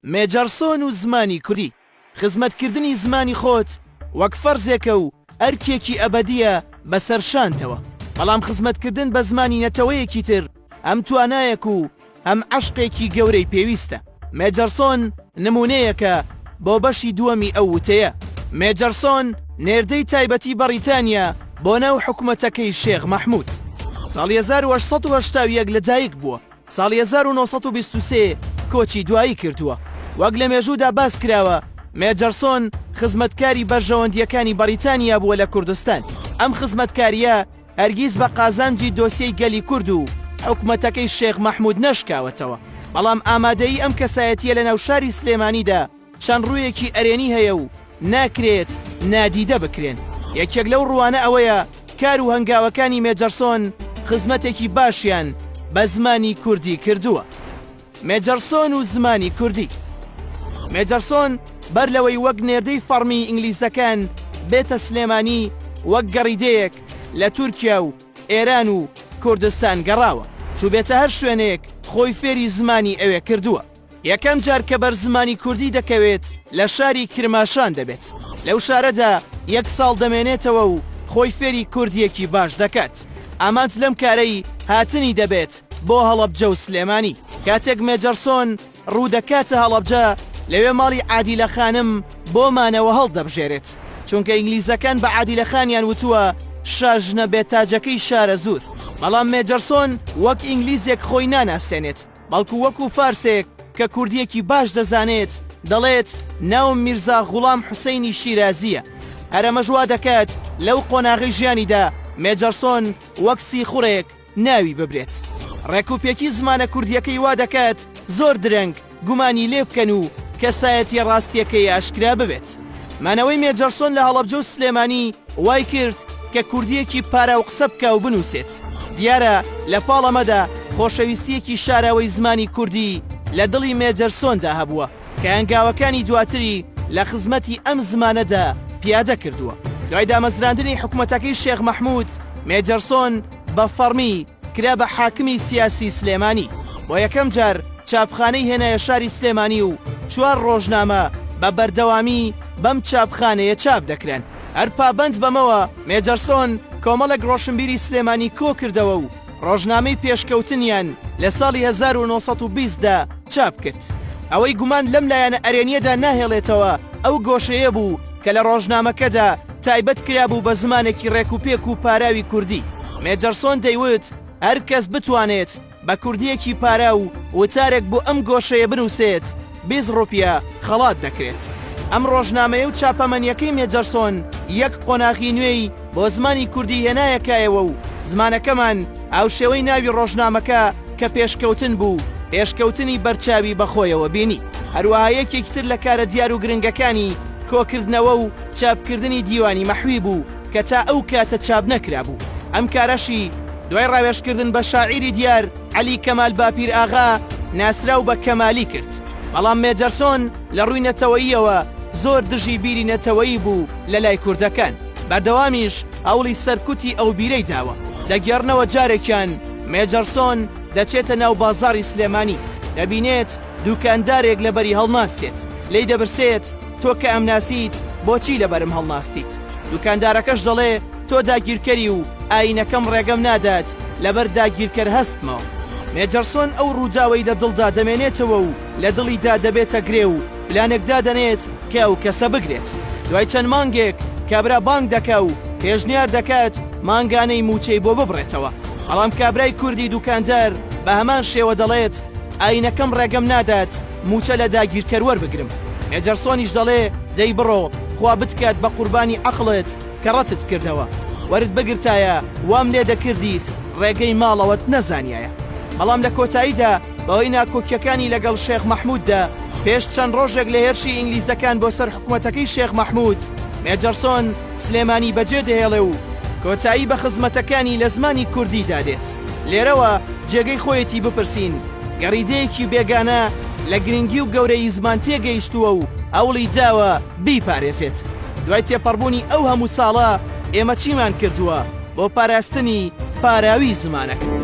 مێجارسۆن و زمانی کوردی خزمەتکردنی زمانی خۆت وەک فەرزێکە و ئەرکێکی ئەبەدیە بەسەرشانتەوە، بەڵام خزمەتکردن بە زمانی نەتەوەیەکی تر ئەم توانایەک و ئەم عەشقێکی گەورەی پێویستە. مێجارسۆن نمونەیەکە بۆ بەشی دووەمی ئەو وتەیە. مێجارسۆن نێردەی تایبەتی بەریتانیا بۆ ناو حکومەتەکەی شێخ مەحموود. ساڵی 1881 لەدایک بووە. ساڵی 1923 کۆچی دوایی کردووە. وەک لە مێژوودا باس کراوە، مێجارسۆن خزمەتکاری بەرژەوەندیەکانی بەریتانیا بووە لە کوردستان. ئەم خزمەتکاریە هەرگیز بە قازانجی دۆسیەی گەلی کورد و حکومەتەکەی شێخ مەحموود نەشکاوەتەوە، بەڵام ئامادەی ئەم کەسایەتیە لە ناو شاری سلێمانیدا چەند ڕوویەکی ئەرێنی هەیە و ناکرێت نادیدە بکرێن. یەکێک لەو ڕوانە ئەوەیە کار و هەنگاوەکانی مێجارسۆن خزمەتێکی باشیان بە زمانی کوردی کردووە. مێجارسۆن و زمانی کوردی. مێجارسۆن بەر لەوەی وەک نێردەی فەرمی ئینگلیزەکان بێتە سلێمانی، وەک گەڕیدەیەک لە تورکیا و ئێران و کوردستان گەڕاوە، چوو بێتە هەر شوێنێک خۆی فێری زمانی ئەوێ کردووە. یەکەم جار کە بەر زمانی کوردی دەکەوێت لە شاری کرماشان دەبێت. لەو شارەدا 1 ساڵ دەمێنێتەوە و خۆی فێری کوردیەکی باش دەکات. ئامانج لەم کارەی هاتنی دەبێت بۆ هەڵەبجە و سلێمانی. کاتێک مێجارسۆن ڕوو دەکاتە هەڵەبجە، لەوێ ماڵی عادیلە خانم بۆمانەوە هەڵدەبژێرێت، چونکە ئینگلیزەکان بە عادیلەخانیان وتووە شاژنە بێتاجەکەی شارە زوور. بەڵام مێجارسۆن وەک ئینگلیزێک خۆی ناناسێنێت، بەڵکو وەکو فارسێک کە کوردیەکی باش دەزانێت دەڵێت ناوم میرزا غوڵام حوسەینی شیرازیە. هەرەمەش وا دەکات لەو قۆناغی ژیانیدا مێجارسۆن وەک سیخوڕێک ناوی ببرێت. ڕێکوپێکی زمانە کوردیەکەی وا دەکات زۆر درەنگ گومانی لێ بکەن و کەسایەتی ڕاستیەکەی ئاشکرا ببێت. مانەوەی مێجارسۆن لە هەڵەبجە و سلێمانی وای کرد کە کوردیەکی پارە و قسە بکە و بنووسێت. دیارە لە پاڵەمەدا خۆشەویستیەکی شاراوەی زمانی کوردی لە دڵی مێجارسۆندا هەبووە کە هەنگاوەکانی دواتری لە خزمەتی ئەم زمانەدا پیادە کردووە. دوای دامەزراندنی حکومەتەکەی شێخ مەحموود، مێجارسۆن بە فەرمی کرا بە حاکمی سیاسی سلێمانی. بۆ یەکەم جار چاپخانەی هێنایە شاری سلێمانی و 4 ڕۆژنامە بە بەردەوامی بەم چاپخانەیە چاپ دەکرێن. هەر پابند بەمەوە مێجارسۆن کۆمەڵێک ڕۆشنبیری سلێمانی کۆ کردەوە و ڕۆژنامەی پێشکەوتنیان لە ساڵی 1920دا چاپ کرد. ئەوەی گومان لەم لایەنە ئەرێنیەدا ناهێڵێتەوە ئەو گۆشەیە بوو کە لە ڕۆژنامەکەدا تایبەت کرابوو بە زمانێکی ڕێکوپێک و پاراوی کوردی. مێجارسۆن دەیوت هەر کەس بتوانێت بە کوردیەکی پارا و وتارێک بۆ ئەم گۆشەیە بنووسێت 20 ڕوپیا خەڵات دەکرێت. ئەم ڕۆژنامەیە و چاپەمەنیەکەی مێجارسۆن یەک قۆناغی نوێی بۆ زمانی کوردی هێنایەکایەوە و زمانەکەمان ئەو شێوەی ناوی ڕۆژنامەکە کە پێشکەوتن بوو پێشکەوتنی بەرچاوی بەخۆیەوە بینی. هەروەها یەکێکتر لە کارە دیار و گرنگەکانی کۆکردنەوە و چاپکردنی دیوانی مەحوی بوو کە تا ئەو کاتە چاپ نەکرا بوو. ئەم کارەشی دوای ڕاوێژکردن بە شاعیری دیار عەلی کەمال باپیر ئاغا ناسراو بە کەمالی کرد. بەڵام مێجارسۆن لە ڕووی نەتەوەییەوە زۆر دژی بیری نەتەوەیی بوو لە لای کوردەکان. بەردەوامیش هەوڵی سەرکوتی ئەو بیرەی داوە. دەگەڕنەوە جارێکیان مێجارسۆن دەچێتە ناو بازاڕی سلێمانی، دەبینێت دوکاندارێک لەبەری هەڵناستێت، لی دەبرسێت تۆ کە ئەم ناسیت بۆچی لەبەرم هەڵناستیت؟ دوکاندارەکەش دەڵێ تۆ داگیرکەری و ئاینەکەم ڕێگەم نادات لەبەر داگیرکەر هەستمەوە. مێجارسۆن ئەو ڕووداوەی لە دڵدا دەمێنێتەوە و لە دڵیدا دەبێتە گرێ و پلانێکدا دەنێت کە ئەو کەسە بگرێت. دوای چەند مانگێک کابرا بانگ دەکا و پێشنیار دەکات مانگانەی موچەی بۆ ببڕێتەوە. بەڵام کابرای کوردی دوکاندار بە هەمان شێوە دەڵێت ئاینەکەم ڕێگەم نادات موچە لە داگیرکەر وەربگرم. مێجارسۆنیش دەڵێ دەی بڕۆ خوا بتکات بە قوربانی عەقڵت کە ڕەتت کردەوە، وەرت بگرتایە وام لێ دەکردیت ڕێگەی ماڵەوەت نەزانیایە. بەڵام لە کۆتاییدا بەهۆی ناکۆکیەکانی لەگەڵ شێخ مەحمووددا پێش چەند ڕۆژێک لە هێرشی ئینگلیزەکان بۆ سەر حکومەتەکەی شێخ مەحموود، مێجارسۆن سلێمانی بەجێ دەهێڵێ و کۆتایی بە خزمەتەکانی لە زمانی کوردی دادێت. لێرەوە جێگەی خۆیەتی بپرسین، گەڕیدەیەکی بێگانە لە گرنگی و گەورەی زمان تێگەیشتووە و ئەوڵی داوە بیپارێزێت. دوای تێپەڕبوونی ئەو هەموو ساڵە ئێمە چیمان کردووە بۆ پاراستنی پاراوی زمانەکە؟